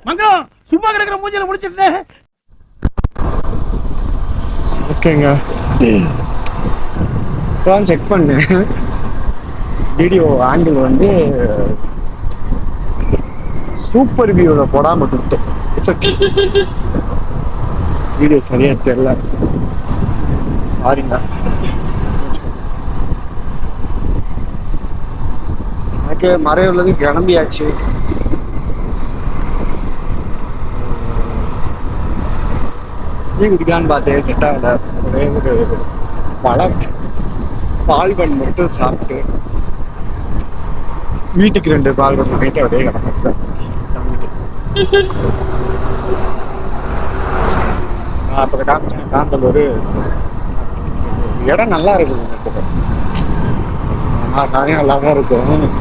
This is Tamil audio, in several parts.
மங்களம் சும்மா கிடக்குற மூஞ்சில முடிச்சிட்டேன். ஓகேங்க, இப்போதான் செக் பண்ணேன். வீடியோ ஆங்கிள் வந்து சூப்பர் வியூவில் போடாம விட்டேன். வீடியோ சரியா தெரியல, சாரிங்க. எனக்கு மறைவுள்ளது கிளம்பியாச்சு. டீ குடிக்கலான்னு பார்த்தேன், செட் ஆகல. ஒரே ஒரு பால் பன் மட்டும் சாப்பிட்டு வீட்டுக்கு 2 பால் பன் வாங்கிட்டு அப்படியே கிளம்பிட்டேன். அப்புறம் காமிச்சேன் காந்தலூர். இடம் நல்லா இருக்குது, நிறைய நல்லா தான் இருக்கும்.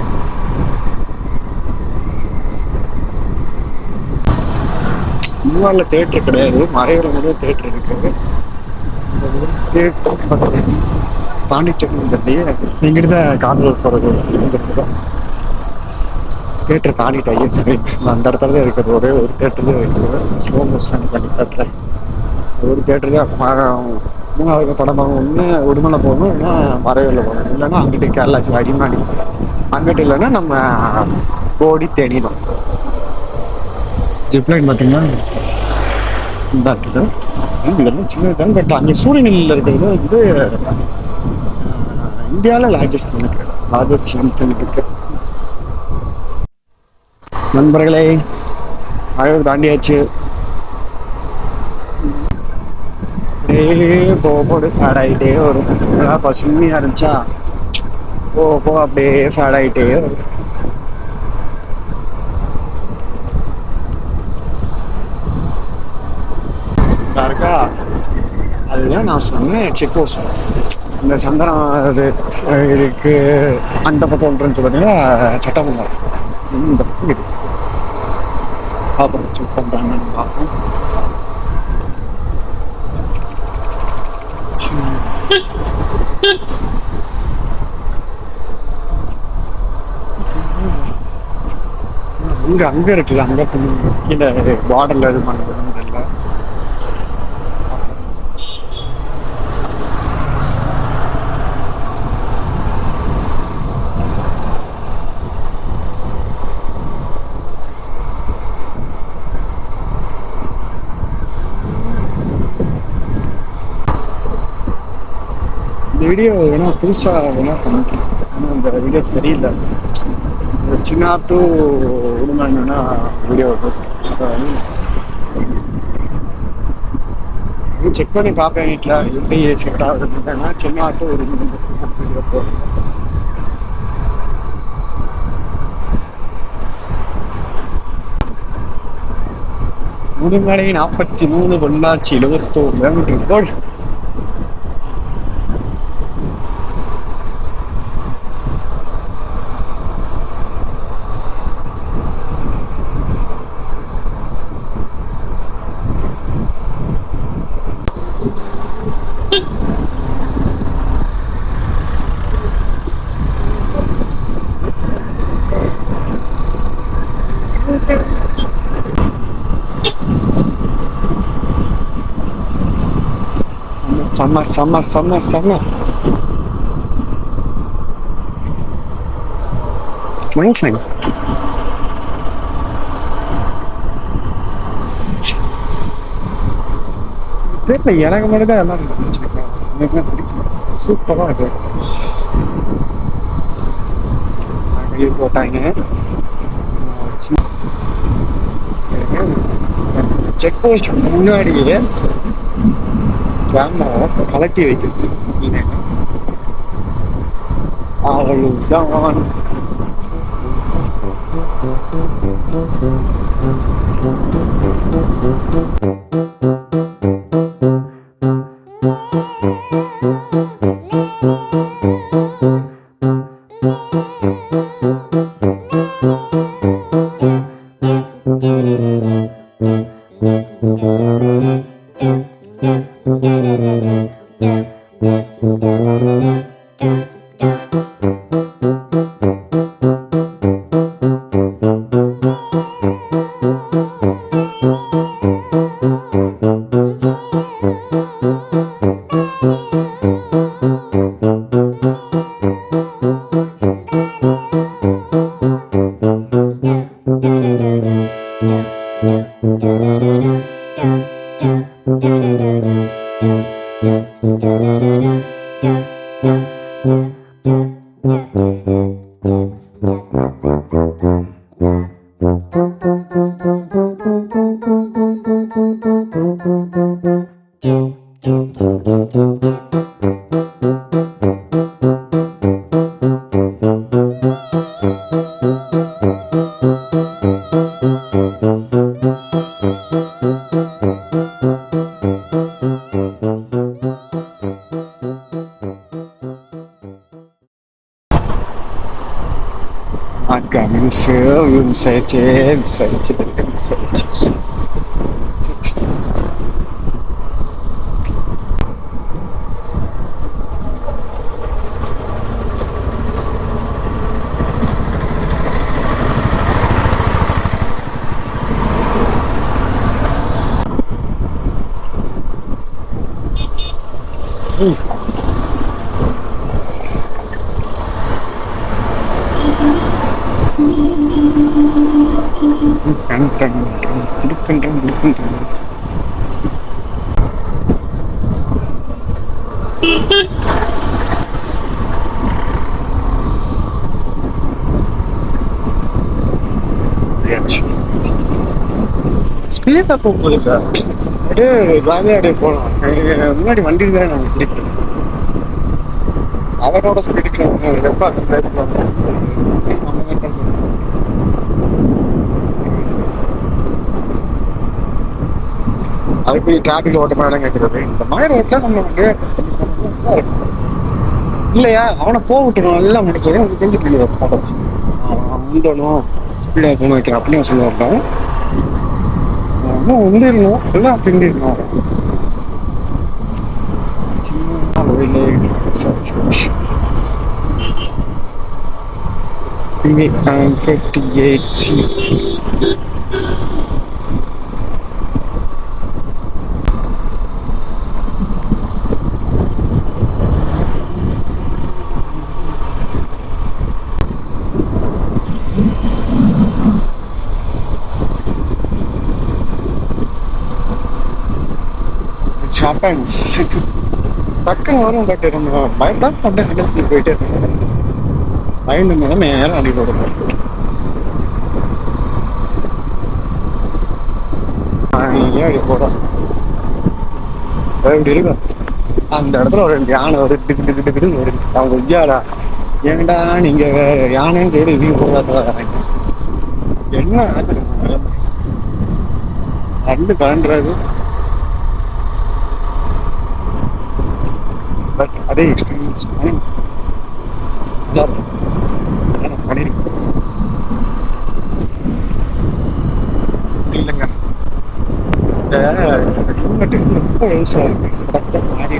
மூவாரில் தேட்டர் கிடையாது, மறைவில் மட்டும் தேட்டர் இருக்குது. தேட்டர் தாண்டிட்டு இங்கிட்டு தான் காந்தலூர் போகிறது. தான் தேட்டர் தாண்டிட்டு ஐஎஸ்ஐ அந்த இடத்துல தான் இருக்கிறது. ஒரே ஒரு தேட்டர் தான் இருக்குது, ஸ்லோ மோஷன் பண்ணி தேட்டர். ஒரு தேட்டர் தான். 3வது படம் ஒன்று உடுமலை போகணும், இல்லைன்னா மறைவில் போகணும், இல்லைன்னா அங்கிட்டு கேரளா அடிமாடி, அங்கிட்டு இல்லைன்னா நம்ம கோடி தேனிடும். ஜிப்லைன் பார்த்தீங்கன்னா இந்த இருக்குது. இதெல்லாம் சின்னதான், பட் அங்கே சூரியநிலையில் இருக்கிறது வந்து இந்தியாவில் லார்ஜஸ்ட் லென்த் இருக்கு. நண்பர்களே, மறைவு தாண்டியாச்சு. போடு ஃபேட் ஆகிட்டே வரும். பசுமையாக இருந்துச்சா போ அப்படியே ஃபேட் ஆகிட்டே வரும். இருக்கா, அதுதான் நான் சொன்னேன் செக் போஸ்ட். இந்த சந்திரம் இது இதுக்கு அந்த பக்கம் ஒன்றுன்னு சொல்லுறீங்களா, சட்டமன்றம் இந்த பக்கம் இருக்கு. பார்ப்போம், செக் பண்ணுறாங்கன்னு பார்ப்போம். அங்க இருக்குல்ல, அங்க கீழே பார்டர்ல இது பண்ணுறது இல்லை. வீடியோ வேணா புதுசாக வேணா பண்ணிக்கலாம், ஆனால் இந்த வீடியோ சரியில்லை. சின்ன டு உடுமலைன்னா வீடியோ செக் பண்ணி பார்ப்பேன் வீட்டில் எப்படி செட் ஆகுதுன்னா. சின்ன டு வீடியோ போடுறேன். உடுமலை 43, பொள்ளாச்சி 71 கிலோமீட்டர் போடு. செம்ம ஃபைன். தெரியல, எனக்கு மட்டும் தான் எல்லாம் பிடிச்சிருக்கேன். எனக்கு பிடிக்கும், சூப்பராக இருக்கு. போட்டாங்க செக் போஸ்ட் முன்னாடியே கேமரா கலட்டி வைக்கிறது. அவ்வளவுதான். Agak miss aja. ஸ்பீடா போகுது. அப்படியே ஜாலியாக அப்படியே போகலாம். முன்னாடி வண்டி தான் நாங்கள் பிடிக்கிறோம். அவரோட ஸ்பீடுக்கு எப்போ அந்த ட்ரைவ் பண்ணுவோம். அதுக்கு டிராபிக் ஓட்டமாக இடம் கேட்கறது. இந்த மாதிரி ரோட்டில் நம்ம வந்து இல்லையா அவனை போக விட்டுருவோம். எல்லாம் முடிச்சோம் கொஞ்சம் பிள்ளை போட்டோம் உண்டணும் ஸ்பீடாக போகணும் வைக்கிறேன் அப்படின்னு சொல்லுவாங்க. இன்னும் உண்டிடணும் எல்லாம் பிண்டிடணும். happens. டக்குன்னு வரும். பட் நம்ம பயந்தான் பண்ண நிகழ்ச்சி போயிட்டே இருக்கோம். பயந்து நேரம் அடிப்போட ஏன் அடி போடும் இப்படி இருக்கும். அந்த இடத்துல ஒரு யானை ஒரு டிக்குன்னு வருது. அவங்க ஐயாடா ஏன்டா நீங்க வேற யானைன்னு சொல்லி இது போகாத என்ன ரெண்டு கலண்டுறாரு. பட் அதே எக்ஸ்பீரியன்ஸ் பண்ணிருக்கேன் இல்லைங்க. இந்த ஹெல்மெட்டு ரொம்ப யூஸாக இருக்கு. மாறி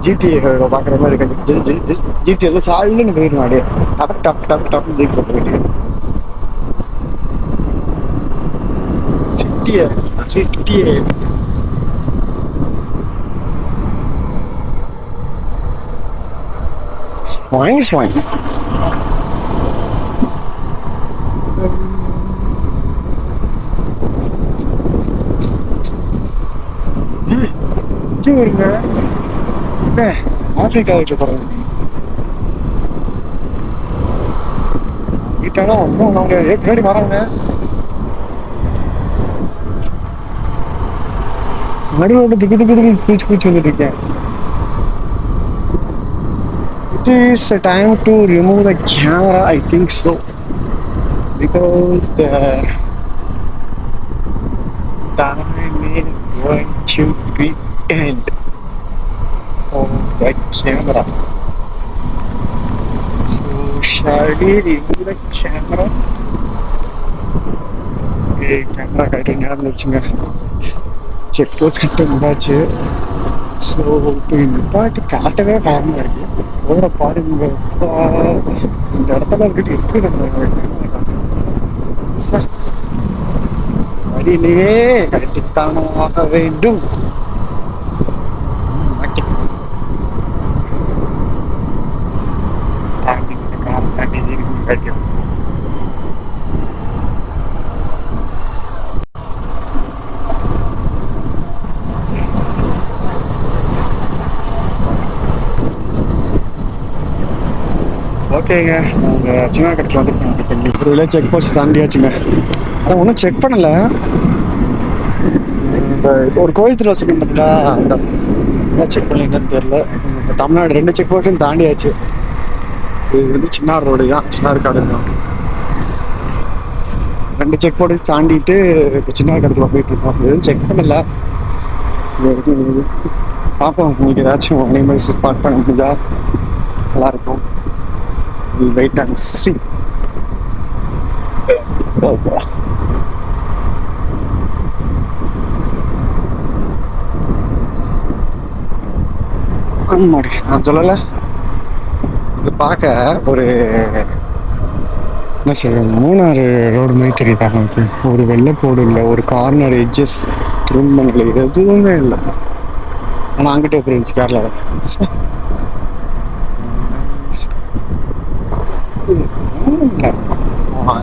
ஜிடிஏ பார்க்குற மாதிரி இருக்கு. ஜிடிஏ வந்து சால்னு போயிடும். அப்படியே டப் டப் டப் டப் ஜீப் போயிட்டு சிட்டியே வாங்கி வருங்க. ஆப்பிரிக்காவுக்கு போறேன் வீட்டானா ஒன்றும் பண்ண முடியாது. பின்னாடி வராங்க. நடுவோட திக்கு பூச்சி வந்துட்டு இருக்கேன். It is a time to remove the camera, I think so, because the time is going to be end for the camera. So shall we remove the camera? Okay, camera cutting ஆரம்பிச்சுங்க. செக் போஸ்ட் கிட்ட இருந்தாச்சு. ஸோ இப்போ இந்த பாட்டு காட்டவே பயமாக இருக்கு. போகிற பாருங்க இந்த இடத்துல இருக்கிட்டு எப்படி வழியிலேயே கட்டித்தானாக வேண்டும். கட்டியும் ஓகேங்க. நாங்கள் சின்ன கட்டில் வந்துட்டு ஒரு விலை செக் போஸ்ட் தாண்டியாச்சுங்க. ஆனால் ஒன்றும் செக் பண்ணலை. இந்த ஒரு கோயில் திருவிழா சொன்னீங்க பார்த்தீங்களா, அந்த என்ன செக் பண்ணலன்னு தெரில. தமிழ்நாடு 2 செக் போஸ்ட்டும் தாண்டியாச்சு. இது வந்து சின்னார் ரோடு தான், சின்னார் காடு தான். 2 செக் போஸ்ட் தாண்டிட்டு இப்போ சின்னார் கடத்தில் போயிட்டு இருக்கோம். எதுவும் செக் பண்ணலை. பார்ப்போம், இன்னைக்கு ஏதாச்சும் அனிமல்ஸ் ஸ்பாட் பண்ண முடிஞ்சா நல்லாயிருக்கும். Wait and see. ஆமாடி, நான் சொல்லலை, இது பார்க்க ஒரு என்ன சொல்றது, மூணாறு ரோடு மாதிரி தெரியுதா நமக்கு. ஒரு வெள்ளைப்போடு இல்லை, ஒரு கார்னர் எட்ஜஸ் ட்ரிம் பண்ணல, இது எதுவுமே இல்லை. ஆனால் அங்கிட்டே போயிருந்துச்சு கேரளாவில்.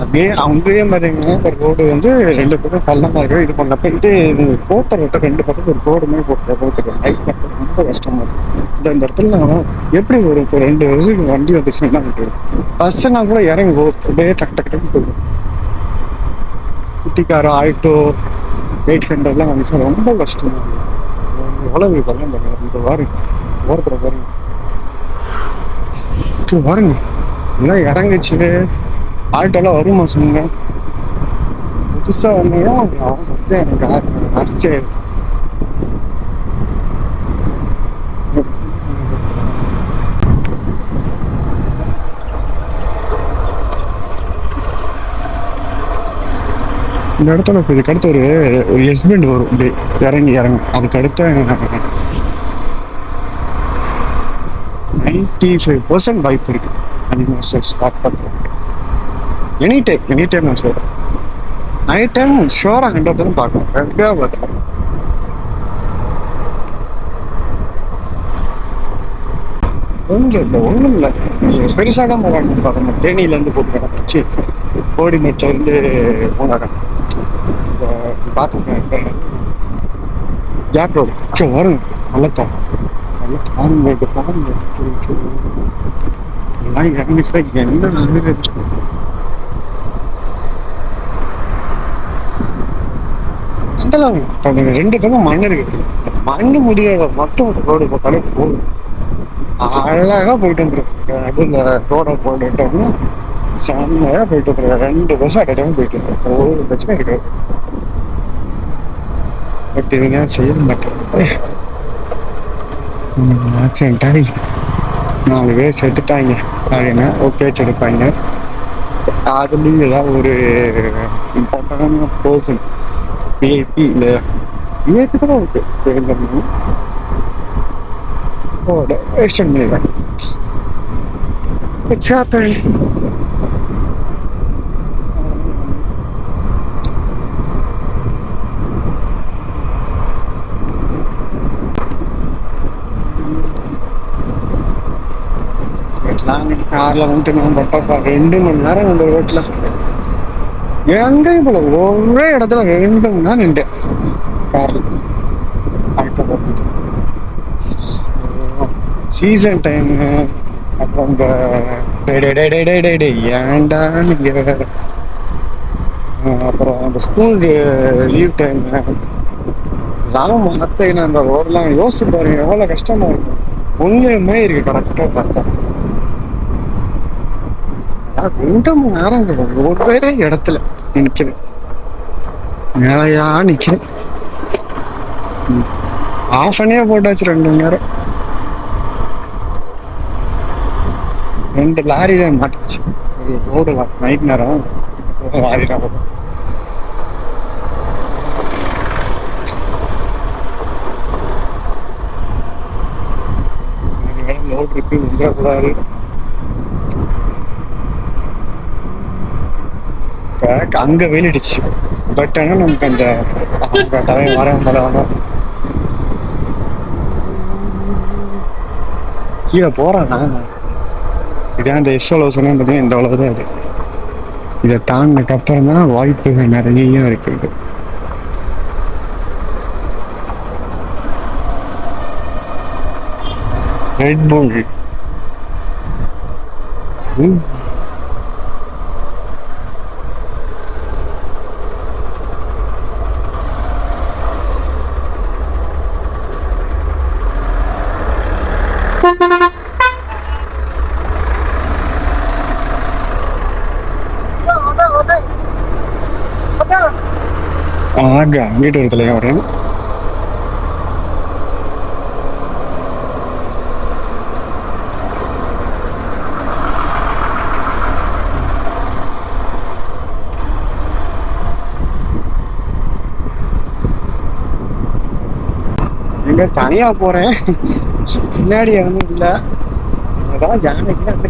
அப்படியே அங்கேயே பார்த்தீங்கன்னா இந்த ரோடு வந்து ரெண்டு பக்கம் பள்ளமாக இது பண்ணப்ப இது போட்ட ரோட்டை ரெண்டு பக்கம் ஒரு ரோடுமே போட்டுருக்கேன். லைட் பண்ணுறது ரொம்ப கஷ்டமா இருக்கும். இந்த இடத்துல நான் எப்படி ஒரு இப்போ 2 வருஷம் வண்டி வந்துச்சுன்னா பஸ்ஸுனா கூட இறங்கி அப்படியே டக்கு டக்கு டக்கு போயிடும். குட்டிக்காரோ ஆல்டோ 800 வந்துச்சுன்னா ரொம்ப கஷ்டமா இருக்கும். எவ்வளவு இதெல்லாம் பண்ணுங்க, இந்த பாருங்க ஓரத்தில் பாருங்க பாருங்க எல்லாம் இறங்குச்சு. ஆல்டோலாம் வருமா சொல்லுங்க, புதுசா வந்தீங்கன்னா எனக்கு ஆச்சரியம். இந்த இடத்துல இதுக்கு அடுத்து ஒரு ஹஸ்பண்ட் வரும், இப்படி இறங்கி அதுக்கு அடுத்த 95% வாய்ப்பு இருக்கு அனிமல்ஸ் ஸ்பாட் பண்ணுறது. எனி டைம் நான் சொல்கிறேன். நைட் டைம் ஷோராக 100% பார்க்கணும், ரெண்டாக பார்த்துக்கலாம். கொஞ்சம் இல்லை, ஒன்றும் இல்லை, பெருசாக தான் போவாங்க பார்க்கணும். தேனியிலேருந்து போட்டுக்கிறேன், சி கோடிமேட்லேருந்து போனாங்க பார்த்துக்கிறேன். கேப் ரோடு ஓகே வரும், நல்லத்தான் நல்லா பாருங்க பாருங்க. எல்லாம் இறங்கிச்சா என்ன ஆகுது. அதெல்லாம் ரெண்டு பக்கம் மண் இருக்கு, மண்ணு முடியாத மட்டும் ரோடு பார்த்தாலே போகும். அழகா போயிட்டு வந்துருக்கேன். அதுல ரோட போட்டுட்டோம்னா செம்மையா போயிட்டு வந்துருக்கேன். 2 பஸ் அடையாம போயிட்டு இருக்கேன், ஒரு பிரச்சனை இருக்காது. பட் இவங்க செய்ய மாட்டேன். ஆக்சிடென்ட் ஆகி 4 பேர் செத்துட்டாங்க அப்படின்னா ஒரு பேச்சு எடுப்பாங்க. அதுலேயும் ஏதாவது ஒரு இம்பார்ட்டண்டான பர்சன் விஐபி இல்லை விஐபி கூட இருக்கு எக்ஸ்டெண்ட் பண்ணிடுவேன். காரில் வந்துட்டு நான் பட்டப்பா 2 மணி நேரம் அந்த ரோட்டில் எங்கேயும் போல ஒரே இடத்துல 2 மணி நேரம் நின்றேன் காரில். சீசன் டைமு அப்புறம் இந்த ஏன்டா நீங்கள் அப்புறம் அந்த ஸ்கூல் லீவ் டைமு ராம அத்தைன்னு அந்த ரோடெலாம் யோசிச்சு பாருங்க எவ்வளோ கஷ்டமாக இருக்கும். ஒன்றுமே இருக்கு கரெக்டாக பார்த்தா 2 மணி நேரம் ஒரே இடத்துல நிற்கிறேன், மேலையா நிற்கிறேன். ஆஃப் பண்ணியே போட்டாச்சு 2 மணி நேரம். 2 லாரி தான் மாட்டுச்சு ரோடு நைட் நேரம். லாரி தான் லோடு இருக்கு, விடக்கூடாது. அங்க வெயிலிடுச்சு, பட் ஆனால் நமக்கு அந்த தலையை வர கீழே போறானா. இதான் இந்த எஸ்வளவு சொன்னா பார்த்தீங்கன்னா இந்த அளவு தான் இது. இதை தாண்டினதுக்கு அப்புறம் தான் வாய்ப்புகள் நிறைய இருக்குது. ரெட் புல் ஆக அங்கிட்டு ஒரு தலையா வரேன். எங்க தனியா போறேன், பின்னாடி எதுவும் இல்லை. அதான் யானைக்கு அந்த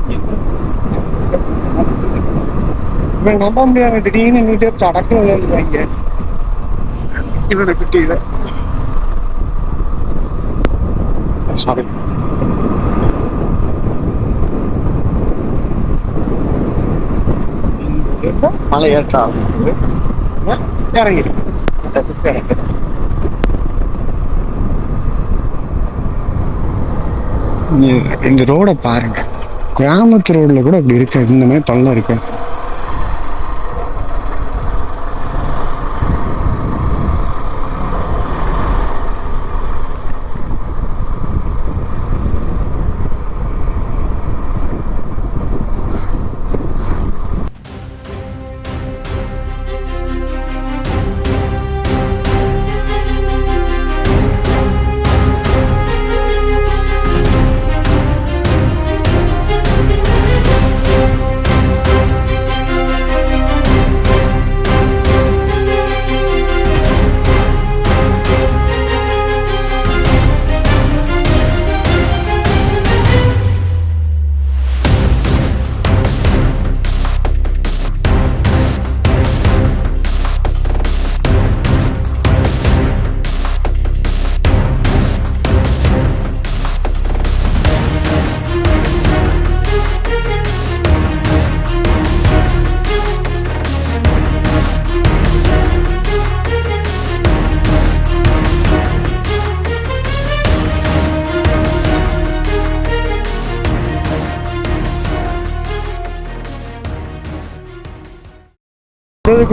இவன் நம்ப முடியாது, திடீர்னு நின்றுட்டு சடக்கு விளையாடுவாங்க இவனை கிட்ட. சாரி, மலை ஏற்ற ஆரம்பிக்குது, இறங்கிருக்கு. இந்த ரோட பாருங்க, கிராமத்து ரோட்ல கூட அப்படி இருக்கு, இந்த மாதிரி பள்ளம் இருக்கு.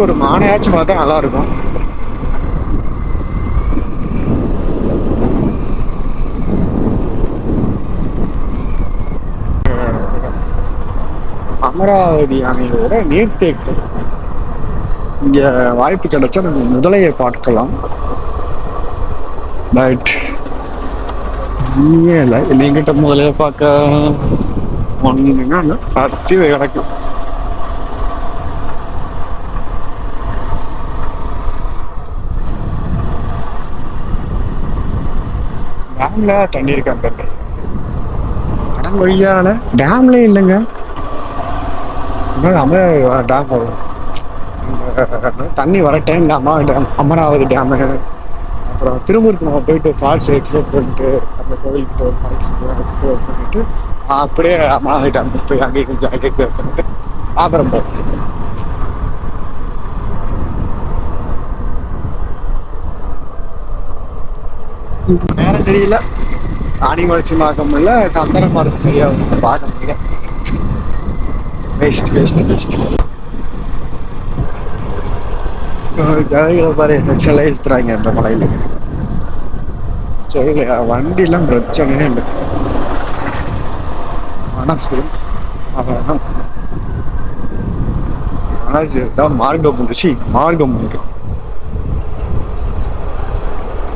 ஒரு மானையாச்சும் பார்த்தா நல்லா இருக்கும். அமராவதி அணையோட நீர்த்தேக்கம். இங்க வாய்ப்பு கிடைச்சா நம்ம முதலையை பார்க்கலாம். பட் இல்லை, நீங்கிட்ட முதலையை பார்க்க ஒண்ணுங்க பத்தி கிடக்கு. டேம்ல தண்ணி இருக்காங்க, கடன் வழியால டேம்ல இல்லைங்க. டேம் வரும், தண்ணி வர டைம் அமராவதி டேமு, அப்புறம் திருமூர்த்தி நம்ம போயிட்டு ஃபால்ஸ் எக்ஸ்ப்ளோர் பண்ணிட்டு அந்த கோவில்கிட்ட ஒரு ஃபால்ஸ் எக்ஸ்ப்ளோர் பண்ணிட்டு அப்படியே அமராவதி டேம் போய் அங்கேயே கொஞ்சம் எக்ஸ்ப்ளோர் பண்ணிட்டு அப்புறம் போகும். நேரம் தெரியல, ஆணி வளர்ச்சி பார்க்க முடியல, சந்தன மரத்து சரியா பார்க்க முடியல. Waste waste waste. ஜனங்களை பாரு ஸ்பெஷலைஸ்டுறாங்க இந்த மலையில. சரி, வண்டிலாம் பிரச்சனையே இல்லை, மனசு மனசு தான் மார்க்கம் முடிச்சு மார்க்கம் முடியும்.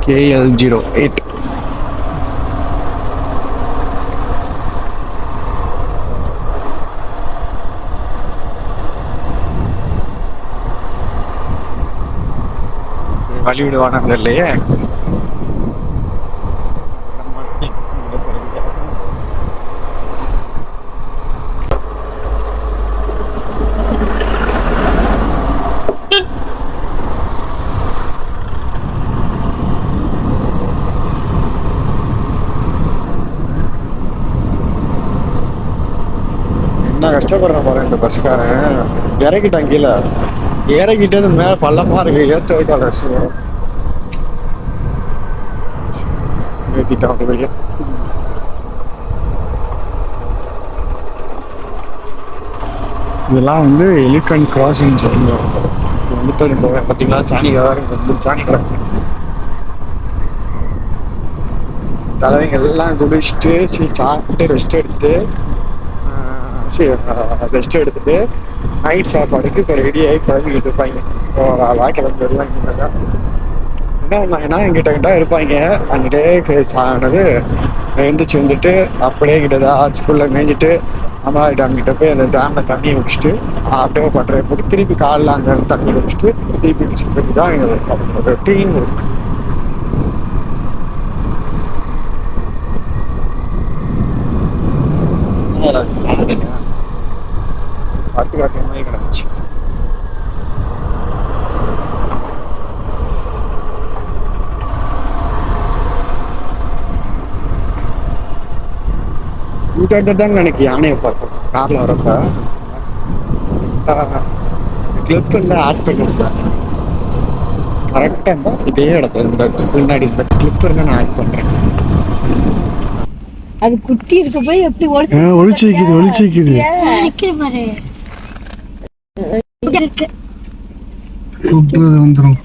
KL08 வழி விடுவானது இல்லையே. என்ன கஷ்டப்படுற பாரு இந்த பஸ்காரன். இறக்கிட்டான் கீழே, இறக்கிட்டது மேல பள்ளமா இருக்கு, ஏற்ற வைக்க கஷ்டம். ஏற்றிட்டான் வெளியே. இதெல்லாம் வந்து எலிஃபென்ட் கிராசிங் சொல்லுவோம். வந்துட்டு பார்த்தீங்களா, சாணிக்கார சாணி கிடக்கு. தலைவங்க எல்லாம் குடிச்சிட்டு சாப்பிட்டு ரெஸ்ட் எடுத்துட்டு நைட் சாப்பாடுக்கு இப்போ ரெடி ஆகி கிளம்பிக்கிட்டு இருப்பாங்க. ஒரு ஆளாக கிளம்பி வருவாங்க. என்ன பண்ணாங்கன்னா எங்கிட்ட இருப்பாங்க. அங்கிட்டே ஃபேஸ் ஆனது எழுந்திரிச்சு வந்துட்டு அப்படியே கிட்ட ஸ்கூலில் மேய்ஞ்சிட்டு அம்மா டேம்கிட்ட போய் அந்த டேமில் தண்ணியை குடிச்சிட்டு அப்படியே பட்டறை போட்டு திருப்பி காலைல அந்த தண்ணி குடிச்சிட்டு திருப்பி சுற்றி தான் எங்களுக்கு ரொட்டீன் ஒர்க். இங்க தாங்க எனக்கு யானையை பார்த்தோம் கார்ல வரப்ப. கிளிப் ஆட் பண்ணிருக்கேன் கரெக்டா இதே இடத்துல இந்த பின்னாடி இந்த கிளிப் நான் ஆட் பண்றேன். அது குட்டி இருக்க போய் எப்படி ஒளிச்சு வைக்குது வந்துடும்.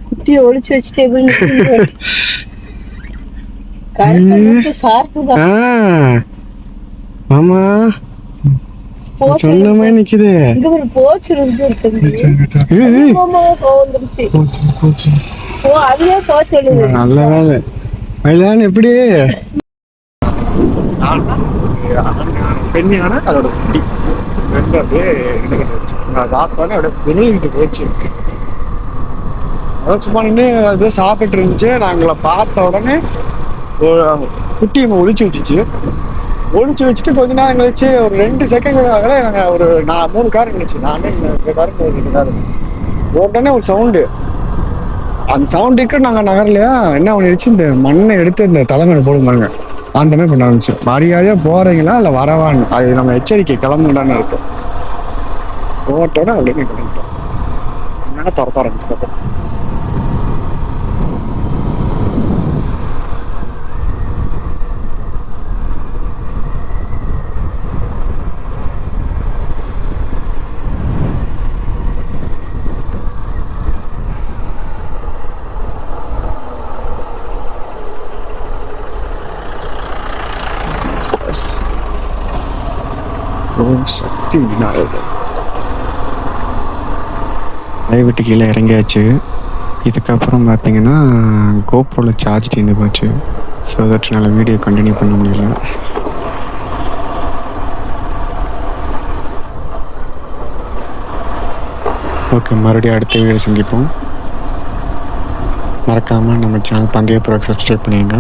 குட்டியை ஒளிச்சு வச்சுட்டு ஆமா சொன்ன மாதிரி நிக்குது. நல்ல வேலை மயிலான் எப்படி பெண் யானை அதோட குட்டி ரெண்டு அப்படியே அப்படியே வெளியிட்டு போச்சு. அதான் சும்மா நின்று அப்படியே சாப்பிட்டு இருந்துச்சு. நாங்களை பார்த்த உடனே குட்டியை ஒளிச்சு வச்சுச்சு. ஒளிச்சு வச்சுட்டு கொஞ்ச நேரம் கழிச்சு ஒரு 2 செகண்ட் ஆகல நாங்கள் ஒரு 3 கார் இருந்துச்சு. நானே இந்த காருக்கு 2 கார். உடனே ஒரு சவுண்டு. அந்த சவுண்டுக்கு நாங்கள் நகரலையா என்ன பண்ணிடுச்சு, இந்த மண்ணை எடுத்து இந்த தலைமையில போடுவாங்க அந்த மாதிரி பண்ண ஆரம்பிச்சு. மரியாதையாக போகிறீங்களா இல்லை வரவான்னு அது நம்ம எச்சரிக்கை கிளம்புடான்னு இருக்கும். போட்டோட அப்படின்னு கிளம்பிட்டோம். என்னன்னா துரத்த ஆரம்பிச்சு. சக்தி விநாயகர் விட்டு கீழே இறங்கியாச்சு. இதுக்கப்புறம் பார்த்தீங்கன்னா கோப்ரோவில் சார்ஜ் தீர்ந்து போச்சு. ஸோ அதனால வீடியோ கண்டினியூ பண்ண முடியல. ஓகே, மறுபடியும் அடுத்த வீடியோ சந்திப்போம். மறக்காமல் நம்ம சேனல் பந்தயப்புறம் சப்ஸ்கிரைப் பண்ணிடுங்க.